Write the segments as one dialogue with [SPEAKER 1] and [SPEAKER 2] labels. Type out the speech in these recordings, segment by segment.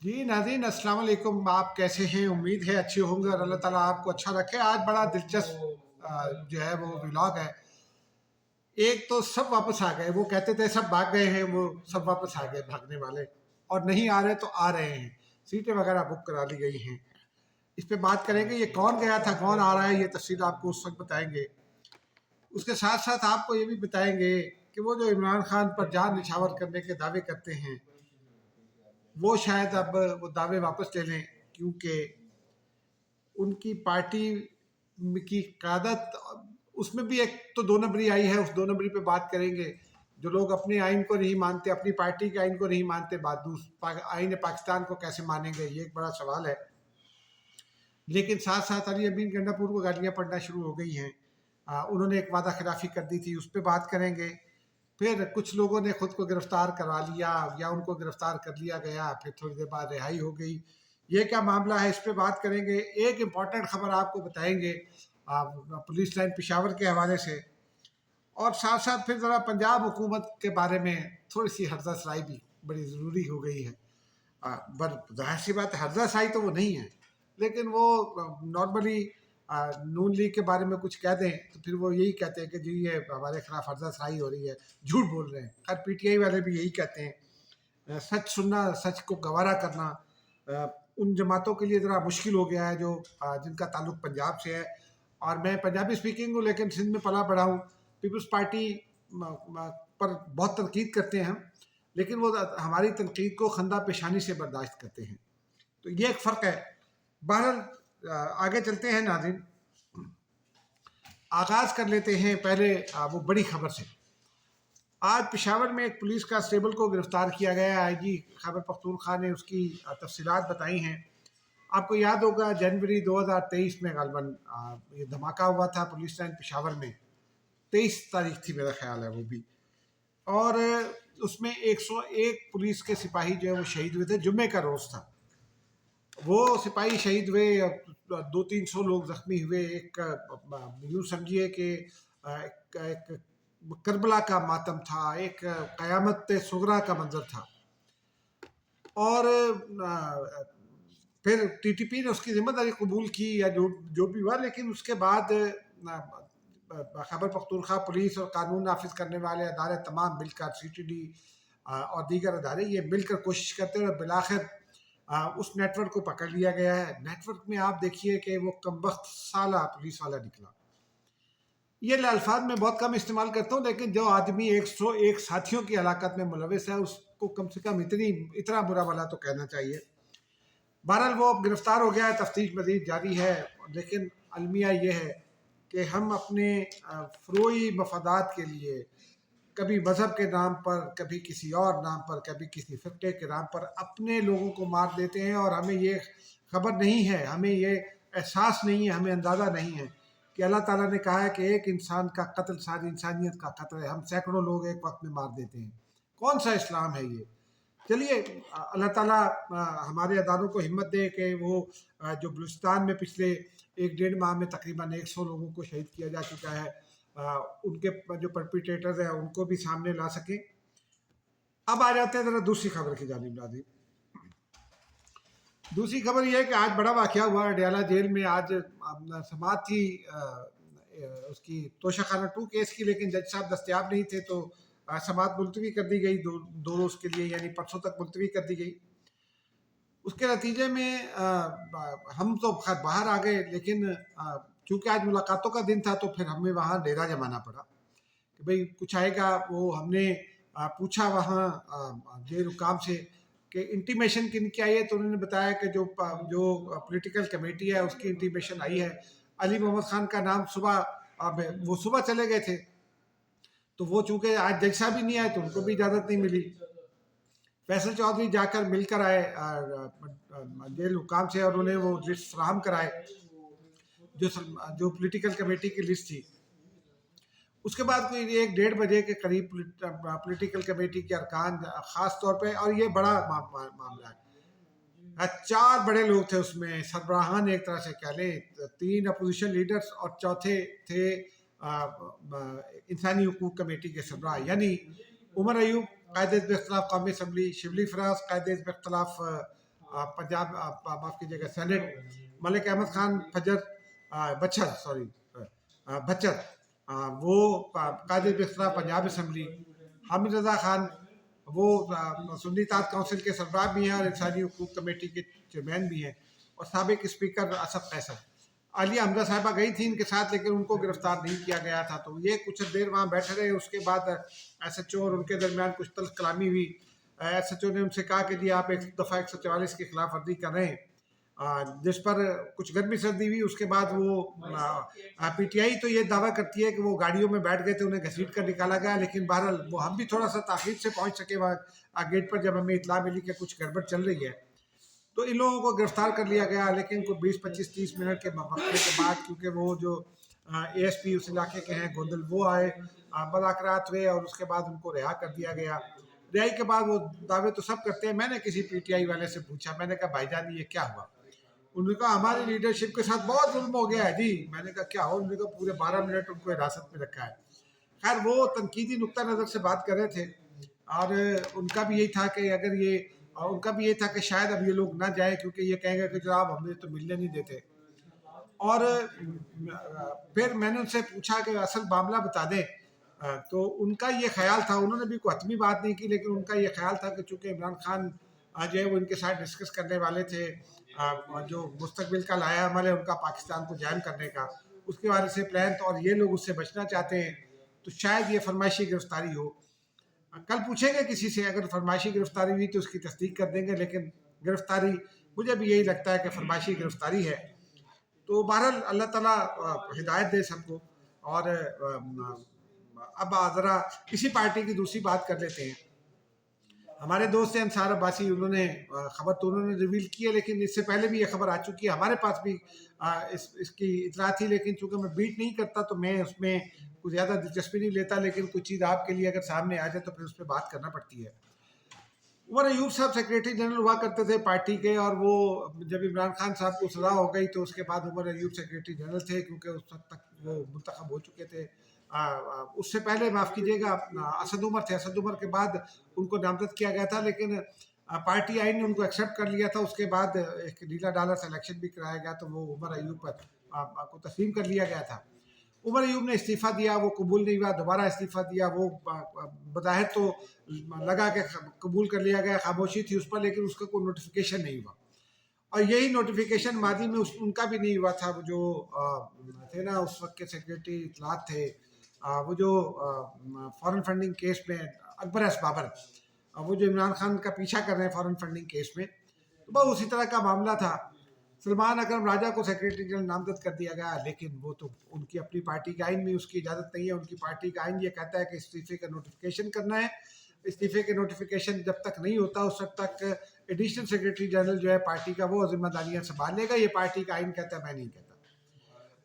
[SPEAKER 1] जी नाज़रीन अस्सलाम वालेकुम। आप कैसे हैं? उम्मीद है अच्छे होंगे और अल्लाह ताला आपको अच्छा रखे। आज बड़ा दिलचस्प जो है वो व्लॉग है। एक तो सब वापस आ गए, वो कहते थे सब भाग गए हैं, वो सब वापस आ गए भागने वाले, और नहीं आ रहे तो आ रहे हैं। सीटें वगैरह बुक करा ली गई हैं। इस पे बात करेंगे, ये कौन गया था, कौन आ रहा है, ये तफसील आपको उस वक्त बताएंगे। उसके साथ साथ आपको ये भी बताएंगे कि वो जो इमरान खान पर जान निछावर करने के दावे करते हैं, वो शायद अब वो दावे वापस ले लें, क्योंकि उनकी पार्टी की क़यादत, उसमें भी एक तो दो नंबरी आई है। उस दो नंबरी पे बात करेंगे। जो लोग अपने आइन को नहीं मानते, अपनी पार्टी के आइन को नहीं मानते, आइन पाकिस्तान को कैसे मानेंगे, ये एक बड़ा सवाल है। लेकिन साथ साथ अली अमीन गंडापुर को गालियाँ पड़ना शुरू हो गई हैं। उन्होंने एक वादा खिलाफी कर दी थी, उस पर बात करेंगे। फिर कुछ लोगों ने खुद को गिरफ्तार करवा लिया या उनको गिरफ्तार कर लिया गया, फिर थोड़ी देर बाद रिहाई हो गई। ये क्या मामला है, इस पे बात करेंगे। एक इम्पॉर्टेंट खबर आपको बताएंगे पुलिस लाइन पेशावर के हवाले से, और साथ साथ फिर ज़रा पंजाब हुकूमत के बारे में थोड़ी सी हर्जा सराई भी बड़ी ज़रूरी हो गई है। पर जाहिर सी बात है, हर्जा सराई तो वो नहीं है, लेकिन वो नॉर्मली नून लीग के बारे में कुछ कह दें तो फिर वो यही कहते हैं कि जी ये हमारे खिलाफ हर्जा सराई हो रही है, झूठ बोल रहे हैं। खैर पीटीआई वाले भी यही कहते हैं। सच सुनना, सच को गवारा करना उन जमातों के लिए ज़रा मुश्किल हो गया है जो जिनका ताल्लुक पंजाब से है। और मैं पंजाबी स्पीकिंग हूँ, लेकिन सिंध में पला बड़ा हूँ। पीपल्स पार्टी पर बहुत तनकीद करते हैं हम, लेकिन वो हमारी तनकीद को खंदा पेशानी से बर्दाश्त करते हैं। तो ये एक फ़र्क है। बहरहाल आगे चलते हैं नाज़रीन। आगाज़ कर लेते हैं पहले वो बड़ी खबर से। आज पेशावर में एक पुलिस कांस्टेबल को गिरफ्तार किया गया है। आईजी खैबर पख्तूनख्वा ने उसकी तफसीलात बताई हैं। आपको याद होगा जनवरी 2023 में गालबन ये धमाका हुआ था पुलिस लाइन पेशावर में। 23 तारीख थी मेरा ख्याल है वो भी। और उसमें 101 पुलिस के सिपाही जो है वो शहीद हुए थे। जुम्मे का रोज़ था, वो सिपाही शहीद हुए, 200-300 लोग जख्मी हुए। एक यूँ समझिए कि एक करबला का मातम था, एक क़यामत सुगरा का मंजर था। और फिर टीटीपी ने उसकी जिम्मेदारी कबूल की या जो जो भी हुआ, लेकिन उसके बाद खैबर पख्तूनख्वा पुलिस और कानून नाफिज करने वाले अदारे तमाम मिलकर, सीटीडी और दीगर अदारे, ये मिलकर कोशिश करते हैं और बिलाखिर उस नेटवर्क को पकड़ लिया गया है। नेटवर्क में आप देखिए कि वो कमबख्त साला पुलिस वाला निकला। ये अल्फाज मैं बहुत कम इस्तेमाल करता हूँ, लेकिन जो आदमी 101 साथियों की हलाकत में मुलविस है, उसको कम से कम इतना बुरा भला तो कहना चाहिए। बहरहाल वो अब गिरफ्तार हो गया है, तफ्तीश मजीद जारी है। लेकिन अलमिया ये है कि हम अपने फ़रोई मफादात के लिए कभी मज़हब के नाम पर, कभी किसी और नाम पर, कभी किसी फ़िरक़े के नाम पर अपने लोगों को मार देते हैं, और हमें ये खबर नहीं है, हमें ये एहसास नहीं है, हमें अंदाज़ा नहीं है कि अल्लाह ताला ने कहा है कि एक इंसान का कत्ल सारी इंसानियत का कत्ल है। हम सैकड़ों लोग एक वक्त में मार देते हैं। कौन सा इस्लाम है ये? चलिए अल्लाह ताला हमारे अदारों को हिम्मत दे कि वो जो बलूचिस्तान में पिछले 1-1.5 माह में तकरीबन 100 लोगों को शहीद किया जा चुका है, उनके जो परपिट्रेटर्स हैं उनको भी सामने ला सकें। अब आ जाते हैं ज़रा दूसरी खबर की जानिब नाज़रीन। दूसरी खबर यह है कि आज बड़ा वाक़या हुआ अडयाला जेल में। आज समाअत थी उसकी तोशाखाना 2 केस की, लेकिन जज साहब दस्तयाब नहीं थे, तो समाअत मुलतवी कर दी गई दो रोज़ के लिए, यानी परसों तक मुलतवी कर दी गई। उसके नतीजे में हम तो खैर बाहर आ गए, लेकिन चूँकि आज मुलाकातों का दिन था तो फिर हमें वहाँ डेरा जमाना पड़ा कि भाई कुछ आएगा। वो हमने पूछा वहाँ जेल हुकाम से कि इंटीमेशन किन की आई है, तो उन्होंने बताया कि जो पॉलिटिकल कमेटी है उसकी इंटीमेशन आई है। अली मोहम्मद खान का नाम वो सुबह चले गए थे, तो वो चूँकि आज जज साहब ही नहीं आए तो उनको भी इजाज़त नहीं मिली। फैसल चौधरी जाकर मिलकर आए जेल हुकाम से, और उन्हें वो लिस्ट फराहम कराए जो पॉलिटिकल कमेटी की लिस्ट थी। उसके बाद कोई 1-1:30 बजे के करीब पॉलिटिकल कमेटी के अरकान, ख़ास तौर पे, और ये बड़ा मामला है, 4 बड़े लोग थे उसमें, सरबराहान एक तरह से कह लें, 3 अपोजिशन लीडर्स और चौथे थे इंसानी हुकूक कमेटी के सरबराह, यानी उमर अयूब कायदे इख्तलाफ कौमी असम्बली, शिबली फराज कायदे इख्तलाफ पंजाब माफ़ कीजिएगा सेनेट, मलिक अहमद खान बच्चर, वो कादिर बिस्तरा पंजाब असम्बली, हामिद रज़ा खान वो सुन्नी ताज काउंसिल के सरबराह भी हैं और इंसानी हुकूक कमेटी के चेयरमैन भी हैं, और साबिक स्पीकर असद कैसर। आलिया हमजा साहिबा गई थी इनके साथ, लेकिन उनको गिरफ्तार नहीं किया गया था। तो ये कुछ देर वहाँ बैठे रहे। उसके बाद SHO और उनके दरमियान कुछ तल्ख कलामी हुई। SHO ने उनसे कहा कि जी आप एक दफ़ा 144 की खिलाफ वर्जी कर रहे हैं, जिस पर कुछ गर्मी सर्दी हुई। उसके बाद वो PTI तो ये दावा करती है कि वो गाड़ियों में बैठ गए थे, उन्हें घसीट कर निकाला गया, लेकिन बहरहाल वो हम भी थोड़ा सा ताख़ीर से पहुँच सके वहाँ गेट पर, जब हमें इत्तला मिली कि कुछ गड़बड़ चल रही है। तो इन लोगों को गिरफ्तार कर लिया गया, लेकिन को 20-25-30 मिनट के वक्फे के बाद, क्योंकि वो जो ASP उस इलाके के हैं गोंदल, वो आए, मुज़ाकरात हुए और उसके बाद उनको रिहा कर दिया गया। रिहाई के बाद वो दावे तो सब करते हैं। मैंने किसी PTI वाले से पूछा, मैंने कहा भाईजान ये क्या हुआ? उन्होंने कहा हमारी लीडरशिप के साथ बहुत जुल्म हो गया है जी। मैंने कहा क्या हो? उन्होंने कहा पूरे 12 मिनट उनको हिरासत में रखा है। खैर वो तनकीदी नुक्ता नज़र से बात कर रहे थे, और उनका भी यही था कि अगर ये उनका भी ये था कि शायद अब ये लोग ना जाए, क्योंकि ये कहेंगे कि जनाब हमें तो मिलने नहीं देते। और फिर मैंने उनसे पूछा कि असल मामला बता दें। तो उनका ये ख्याल था, उन्होंने भी कोई हतमी बात नहीं की, लेकिन उनका ये ख्याल था कि चूँकि इमरान खान जो है वो इनके साथ डिस्कस करने वाले थे, जो मुस्तकबिल का लाया अमल है उनका पाकिस्तान को जाम करने का, उसके बारे से प्लान, तो और ये लोग उससे बचना चाहते हैं, तो शायद ये फरमाइशी गिरफ्तारी हो। कल पूछेंगे किसी से, अगर फरमाइशी गिरफ्तारी हुई तो उसकी तस्दीक कर देंगे, लेकिन गिरफ्तारी मुझे भी यही लगता है कि फरमाइशी गिरफ्तारी है। तो बहरहाल अल्लाह ताला हिदायत दे सबको। और अब ज़रा इसी पार्टी की दूसरी बात कर लेते हैं। हमारे दोस्त हैं अंसार अब्बासी, उन्होंने खबर तो उन्होंने रिवील की है, लेकिन इससे पहले भी ये खबर आ चुकी है, हमारे पास भी इसकी इतला थी, लेकिन चूंकि मैं बीट नहीं करता तो मैं उसमें कुछ ज़्यादा दिलचस्पी नहीं लेता, लेकिन कुछ चीज़ आपके लिए अगर सामने आ जाए तो फिर उस पर बात करना पड़ती है। उमर अयूब साहब सेक्रेटरी जनरल हुआ करते थे पार्टी के, और वो जब इमरान खान साहब को सज़ा हो गई तो उसके बाद उमर अयूब सेक्रेटरी जनरल थे, क्योंकि उस वक्त तक वो मुंतखब हो चुके थे। उससे पहले माफ़ कीजिएगा असद उमर थे, असद उमर के बाद उनको नामजद किया गया था, लेकिन पार्टी आइन ने उनको एक्सेप्ट कर लिया था। उसके बाद एक ढीला डाला सा इलेक्शन भी कराया गया, तो वो उमर अयूब पर को तस्लीम कर लिया गया था। उमर अयूब ने इस्तीफ़ा दिया, वो कबूल नहीं हुआ, दोबारा इस्तीफ़ा दिया। वो बज़ाहिर तो लगा कि कबूल कर लिया गया, खामोशी थी उस पर, लेकिन उसका कोई नोटिफिकेशन नहीं हुआ। और यही नोटिफिकेशन मादी में उनका भी नहीं हुआ था। वो जो थे ना उस वक्त के सेक्रेटरी इतलात थे, वो जो फॉरेन फंडिंग केस में अकबर एस बाबर, वो जो इमरान खान का पीछा कर रहे हैं फॉरेन फंडिंग केस में, तो बहुत उसी तरह का मामला था। सलमान अकरम राजा को सेक्रेटरी जनरल नामजद कर दिया गया, लेकिन वो तो उनकी अपनी पार्टी के आइन में उसकी इजाज़त नहीं है। उनकी पार्टी का आइन ये कहता है कि इस्तीफ़े का नोटिफिकेशन करना है। इस्तीफ़े के नोटिफिकेशन जब तक नहीं होता उस वक्त तक एडिशनल सेक्रेटरी जनरल जो है पार्टी का, वो जिम्मेदारियाँ संभाल लेगा। ये पार्टी का आइन कहता है, मैं नहीं कहता।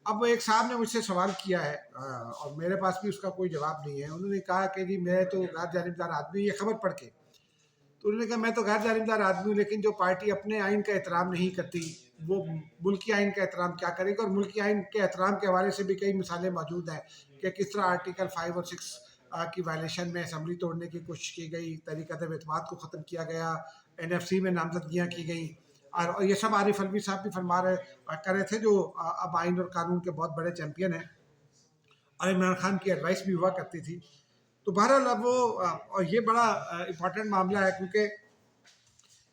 [SPEAKER 1] अब एक साहब ने मुझसे सवाल किया है, और मेरे पास भी उसका कोई जवाब नहीं है। उन्होंने कहा कि जी मैं तो गैर जानिबदार आदमी, ये खबर पढ़ के, तो उन्होंने कहा मैं तो गैर जानिबदार आदमी हूँ, लेकिन जो पार्टी अपने आइन का एहतराम नहीं करती वो मुल्की आइन का एहतराम क्या करेगी। और मुल्की आइन के एहतराम के हवाले से भी कई मिसालें मौजूद हैं कि किस तरह आर्टिकल 5 और 6 की वायलेशन में असम्बली तोड़ने की कोशिश की गई, तरीक़त एतमाद को ख़त्म किया गया, NFC में नामजदगियाँ की गई, और ये सब आरिफ अलवी साहब भी फरमा कर रहे थे, जो अब आइन और कानून के बहुत बड़े चैम्पियन हैं, और इमरान खान की एडवाइस भी हुआ करती थी। तो बहरहाल अब वो और ये बड़ा इम्पॉर्टेंट मामला है, क्योंकि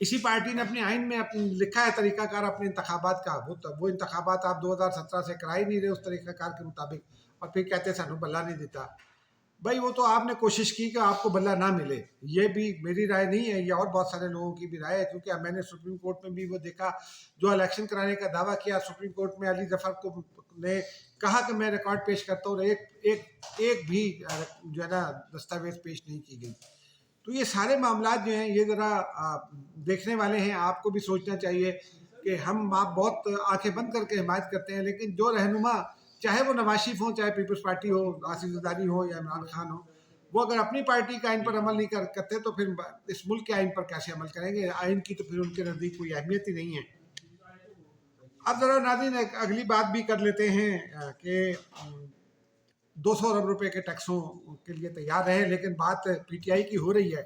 [SPEAKER 1] इसी पार्टी ने अपने आइन में लिखा है तरीक़ाकार अपने इंतखाबात का। वो इंतखाबात आप 2017 से करा ही नहीं रहे उस तरीक़ाकार के मुताबिक, और फिर कहते हैं सानू बल्ला नहीं देता। भाई वो तो आपने कोशिश की कि आपको बल्ला ना मिले, ये भी मेरी राय नहीं है, ये और बहुत सारे लोगों की भी राय है। क्योंकि मैंने सुप्रीम कोर्ट में भी वो देखा, जो इलेक्शन कराने का दावा किया सुप्रीम कोर्ट में, अली जफर को ने कहा कि मैं रिकॉर्ड पेश करता हूँ, एक भी जो है ना दस्तावेज पेश नहीं की गई। तो ये सारे मामला जो हैं ये ज़रा देखने वाले हैं। आपको भी सोचना चाहिए कि आप बहुत आंखें बंद करके हिमायत करते हैं, लेकिन जो रहनुमा, चाहे वो नवाज शरीफ हो, चाहे पीपल्स पार्टी हो, आसिफ ज़रदारी हो या इमरान खान हो, वो अगर अपनी पार्टी के आइन पर अमल नहीं करते तो फिर इस मुल्क के आइन पर कैसे अमल करेंगे? आइन की तो फिर उनके नज़दीक कोई अहमियत ही नहीं है। अब ज़रा नाज़रीन अगली बात भी कर लेते हैं कि 200 अरब रुपए के टैक्सों के लिए तैयार रहे, लेकिन बात PTI की हो रही है,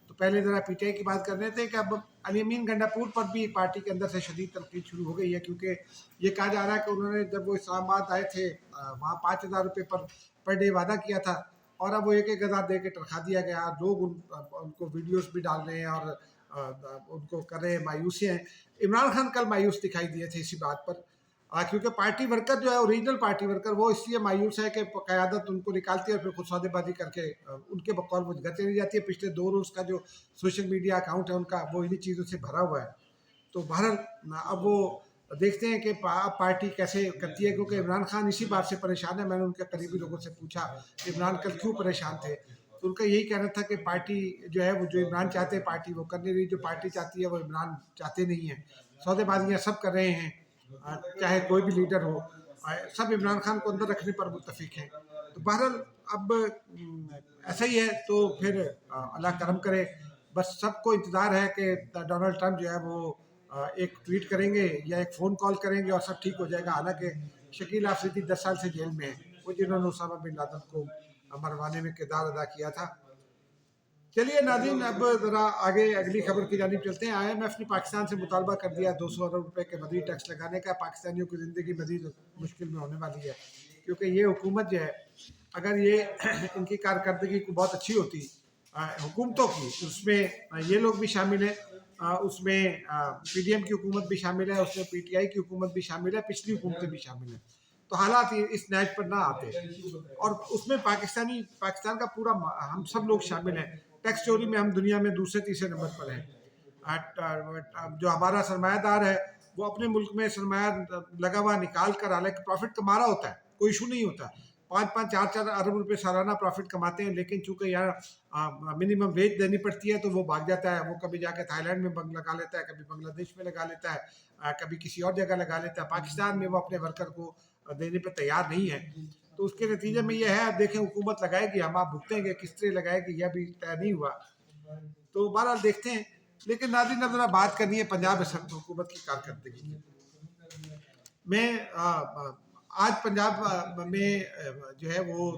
[SPEAKER 1] तो पहले ज़रा PTI की बात कर लेते हैं कि अब अली अमीन गंडापुर पर भी पार्टी के अंदर से शदीद तनकीद शुरू हो गई है, क्योंकि ये कहा जा रहा है कि उन्होंने जब वो इस्लामाबाद आए थे वहाँ 5,000 रुपये पर डे वादा किया था, और अब वो एक एक हज़ार दे के तनख्वाह दिया गया। लोग उनको वीडियोस भी डाल रहे हैं और उनको कर रहे हैं मायूसियाँ। इमरान खान कल मायूस दिखाई दिए थे इसी बात पर, क्योंकि पार्टी वर्कर जो है, ओरिजिनल पार्टी वर्कर, वो इसलिए मायूस है कि क़यादत उनको निकालती है और फिर खुद सौदेबाजी करके उनके बकौल वो जगह चली जाती है। पिछले 2 रोज़ का जो सोशल मीडिया अकाउंट है उनका, वो इन्हीं चीज़ों से भरा हुआ है। तो बहरहाल अब वो देखते हैं कि पार्टी कैसे करती है, क्योंकि इमरान खान इसी बात से परेशान है। मैंने उनके करीबी लोगों से पूछा कि इमरान कल क्यों परेशान थे, तो उनका यही कहना था कि पार्टी जो है, वो जो इमरान चाहते हैं पार्टी वो कर नहीं रही, जो पार्टी चाहती है वो इमरान चाहते नहीं है। सौदेबाजियाँ सब कर रहे हैं, चाहे कोई भी लीडर हो, सब इमरान खान को अंदर रखने पर मुत्तफिक हैं। तो बहरहाल अब ऐसा ही है, तो फिर अल्लाह करम करे। बस सबको इंतज़ार है कि डोनाल्ड ट्रंप जो है वो एक ट्वीट करेंगे या एक फ़ोन कॉल करेंगे और सब ठीक हो जाएगा। हालांकि शकील आफरीदी 10 साल से जेल में है, वो जिन्होंने उसामा बिन लादेन को मरवाने में किरदार अदा किया था। चलिए नाज़रीन, अब ज़रा आगे अगली खबर की जानिब चलते हैं। IMF ने पाकिस्तान से मुतालबा कर दिया 200 अरब रुपए के मज़ीद टैक्स लगाने का। पाकिस्तानियों की ज़िंदगी मज़ीद मुश्किल में होने वाली है, क्योंकि ये हुकूमत जो है, अगर ये इनकी कारकर्दगी को बहुत अच्छी होती हुकूमतों की, उसमें ये लोग भी शामिल हैं, उसमें PDM की हुकूमत भी शामिल है, उसमें PTI की हुकूमत भी शामिल है, पिछली हुकूमतें भी शामिल हैं, तो हालात इस नहज पर ना आते। और उसमें पाकिस्तान का पूरा हम सब लोग शामिल हैं। टैक्स चोरी में हम दुनिया में दूसरे तीसरे नंबर पर हैं। जो हमारा सरमायादार है, वो अपने मुल्क में सरमाया लगा हुआ निकाल कर, हालांकि प्रॉफिट कमा रहा होता है, कोई इशू नहीं होता, 5-5, 4-4 अरब रुपए सालाना प्रॉफिट कमाते हैं, लेकिन चूंकि यहाँ मिनिमम वेज देनी पड़ती है तो वो भाग जाता है। वो कभी जाके थाईलैंड में लगा लेता है, कभी बांग्लादेश में लगा लेता है, कभी किसी और जगह लगा लेता है। पाकिस्तान में वो अपने वर्कर को देने पर तैयार नहीं है। तो उसके नतीजे में ये है, अब देखें हुकूमत लगाएगी, हम आप भुगतेंगे, किस तरह लगाएगी यह भी तय नहीं हुआ। तो बहरहाल देखते हैं। लेकिन नाज़रीन, अब जरा बात करनी है पंजाब असद हुकूमत की कारकर्दगी की। मैं आज पंजाब में जो है वो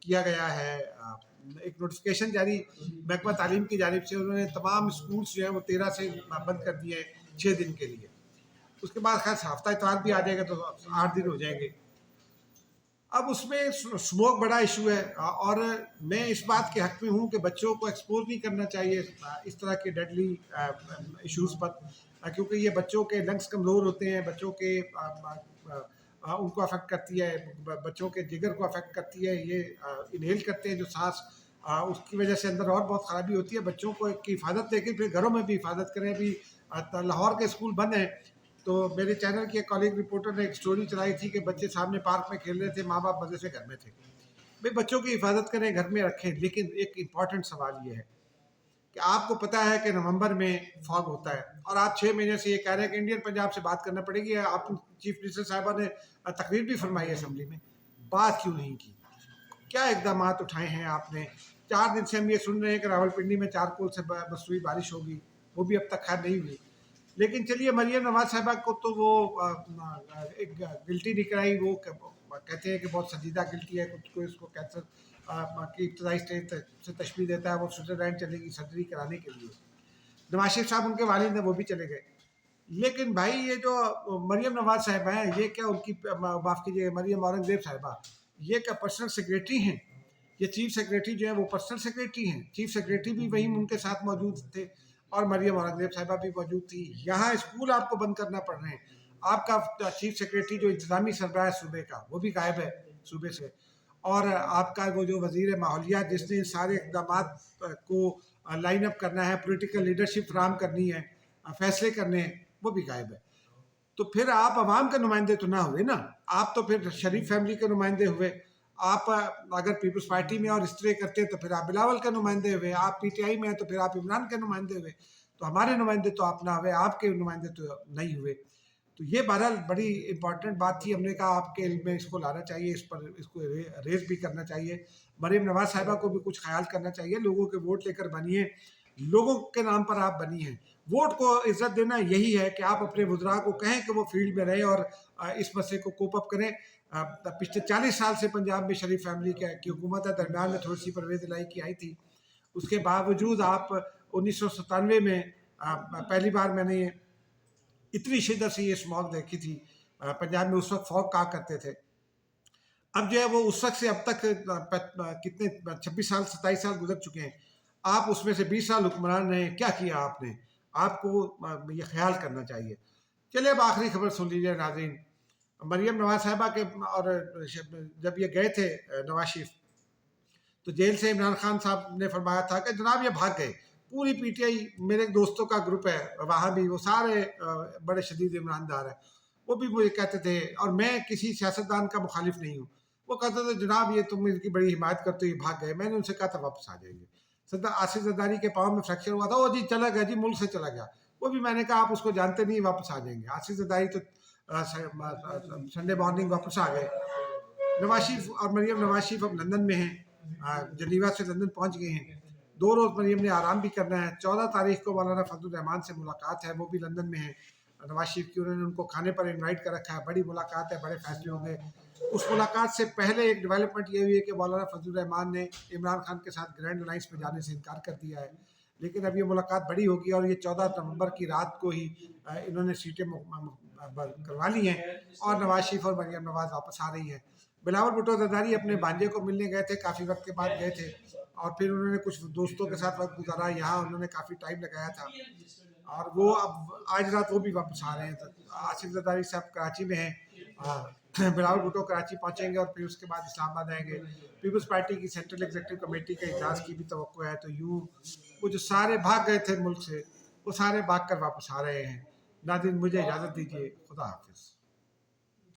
[SPEAKER 1] किया गया है, एक नोटिफिकेशन जारी महकमा तालीम की जानिब से। उन्होंने तमाम स्कूल्स जो है वो 13 से बंद कर दिए हैं 6 दिन के लिए। उसके बाद खैर हफ्ता इतवार भी आ जाएगा तो 8 दिन हो जाएंगे। अब उसमें स्मोक बड़ा इशू है, और मैं इस बात के हक में हूँ कि बच्चों को एक्सपोज नहीं करना चाहिए इस तरह के डेडली इश्यूज़ पर, क्योंकि ये बच्चों के लंग्स कमज़ोर होते हैं, बच्चों के उनको अफेक्ट करती है, बच्चों के जिगर को अफेक्ट करती है। ये इनहेल करते हैं जो सांस, उसकी वजह से अंदर और बहुत ख़राबी होती है। बच्चों को की हिफाजत, लेकिन फिर घरों में भी हिफाजत करें। अभी लाहौर के स्कूल बंद हैं, तो मेरे चैनल के कॉलीग रिपोर्टर ने एक स्टोरी चलाई थी कि बच्चे सामने पार्क में खेल रहे थे, माँ बाप मजे से घर में थे। भाई बच्चों की हिफाजत करें, घर में रखें, लेकिन एक इम्पॉर्टेंट सवाल ये है कि आपको पता है कि नवंबर में फॉग होता है, और आप 6 महीने से ये कह रहे हैं कि इंडियन पंजाब से बात करना पड़ेगी। आप चीफ मिनिस्टर साहिबा ने तकरीर भी फरमाई है असेंबली में, बात क्यों नहीं की? क्या इकदाम उठाए हैं आपने? 4 दिन से हम ये सुन रहे हैं कि रावलपिंडी में चारकोल से मसरूई बारिश होगी, वो भी अब तक खैर नहीं हुई। लेकिन चलिए, मरियम नवाज साहिबा को तो वो एक गिल्टी निकल आई। वो कहते हैं कि बहुत संजीदा गिल्टी है, कुछ कोई उसको कैंसर की इब्तदाई स्टेज से तशबीह देता है। वो स्विट्ज़रलैंड चलेगी सर्जरी कराने के लिए। नवाज शरीफ साहब उनके वालिद हैं, वो भी चले गए। लेकिन भाई ये जो मरियम नवाज साहिबा हैं, ये क्या उनकी, माफ़ कीजिए, मरियम औरंगजेब साहिबा, ये क्या पर्सनल सेक्रेटरी हैं? ये चीफ सेक्रेटरी जो है वो पर्सनल सेक्रेटरी हैं। चीफ सेक्रेटरी भी वहीं उनके साथ मौजूद थे, और मरियम औरंगजेब साहिबा भी मौजूद थी। यहाँ स्कूल आपको बंद करना पड़ रहे हैं। आपका चीफ सेक्रेटरी जो इंतजामी सरबराह है सूबे का, वो भी गायब है सूबे से। और आपका वो जो वजीर माहौलियात, जिसने इन सारे इकदाम को लाइन अप करना है, पॉलिटिकल लीडरशिप फराम करनी है, फैसले करने हैं, वो भी गायब है। तो फिर आप अवाम के नुमाइंदे तो ना हुए ना, आप तो फिर शरीफ फैमिली के नुमाइंदे हुए। आप अगर पीपल्स पार्टी में और इस तरह करते हैं तो फिर आप बिलावल के नुमाइंदे हुए। आप PTI में हैं तो फिर आप इमरान के नुमाइंदे हुए। तो हमारे नुमाइंदे तो आप ना हुए, आपके नुमाइंदे तो नहीं हुए। तो ये बहरहाल बड़ी इंपॉर्टेंट बात थी। हमने कहा आपके इल्म में इसको लाना चाहिए, इस पर इसको रेज भी करना चाहिए। मरीम नवाज साहिबा को भी कुछ ख्याल करना चाहिए। लोगों के वोट लेकर बनिए, लोगों के नाम पर आप बनी हैं। वोट को इज्जत देना यही है कि आप अपने वुज़रा को कहें कि वो फील्ड में रहें और इस मसले को कोप अप करें। पिछले 40 साल से पंजाब में शरीफ फैमिली की हुकूमत है। दरमियान में थोड़ी सी परवेज़ इलाही की आई थी, उसके बावजूद आप 1997 में पहली बार मैंने इतनी शिद्दत से ये स्मॉग देखी थी। पंजाब में उस वक्त फॉग कहा करते थे। अब जो है वो उस वक्त से अब तक कितने 26 साल 27 साल गुजर चुके हैं। आप उसमें से 20 साल हुक्मरान रहे, क्या किया आपने? आपको ये ख्याल करना चाहिए। चलिए अब आखिरी खबर सुन लीजिए नाज़रीन। मरियम नवाज साहिबा के और जब ये गए थे नवाज शरीफ, तो जेल से इमरान खान साहब ने फरमाया था कि जनाब ये भाग गए। पूरी पीटीआई, मेरे दोस्तों का ग्रुप है वहाँ भी, वो सारे बड़े शदीद ईमानदार हैं, वो भी मुझे कहते थे, और मैं किसी सियासतदान का मुखालिफ नहीं हूँ, वो कहते थे जनाब ये तुम इनकी बड़ी हिमायत करते हो, ये भाग गए। मैंने उनसे कहा था वापस आ जाएंगे। सदा आसिफ जरदारी के पाँव में फ्रैक्चर हुआ था, वो जी चला गया जी, मुल्क से चला गया। वो भी मैंने कहा आप उसको जानते नहीं, वापस आ जाएंगे। आसिफ जरदारी तो संडे मॉर्निंग वापस आ गए। नवाज शरीफ और मरियम नवाज शरीफ अब लंदन में हैं, जनीवा से लंदन पहुंच गए हैं। 2 रोज़ मरियम ने आराम भी करना है। 14 तारीख को मौलाना फजलुर रहमान से मुलाकात है, वो भी लंदन में है नवाज शरीफ की। उन्होंने उनको खाने पर इनवाइट कर रखा है। बड़ी मुलाकात है, बड़े फैसले होंगे। उस मुलाकात से पहले एक डेवलपमेंट ये हुई है कि मौलाना फजलुर रहमान ने इमरान खान के साथ ग्रैंड अलायंस में जाने से इनकार कर दिया है। लेकिन अब ये मुलाकात बड़ी होगी और ये 14 नवंबर की रात को ही इन्होंने सीटें करवा ली हैं और नवाज शरीफ और मरियम नवाज वापस आ रही हैं। बिलावल भुट्टो जरदारी अपने भांजे को मिलने गए थे, काफ़ी वक्त के बाद गए थे, और फिर उन्होंने कुछ दोस्तों के साथ वक्त गुजारा। यहाँ उन्होंने काफ़ी टाइम लगाया था, और वो अब आज रात वो भी वापस आ रहे हैं। तो आसिफ जरदारी साहब कराची में हैं, बिलावल भुट्टो कराची पहुँचेंगे और फिर उसके बाद इस्लामाबाद आएंगे। पीपल्स पार्टी की सेंट्रल एग्जीक्यूटिव कमेटी के इजलास की भी तवक्को है। तो यूँ वो जो सारे भाग गए थे मुल्क से, वो सारे भाग कर वापस आ रहे हैं। नाज़रीन मुझे इजाज़त दीजिए, खुदा हाफिज़।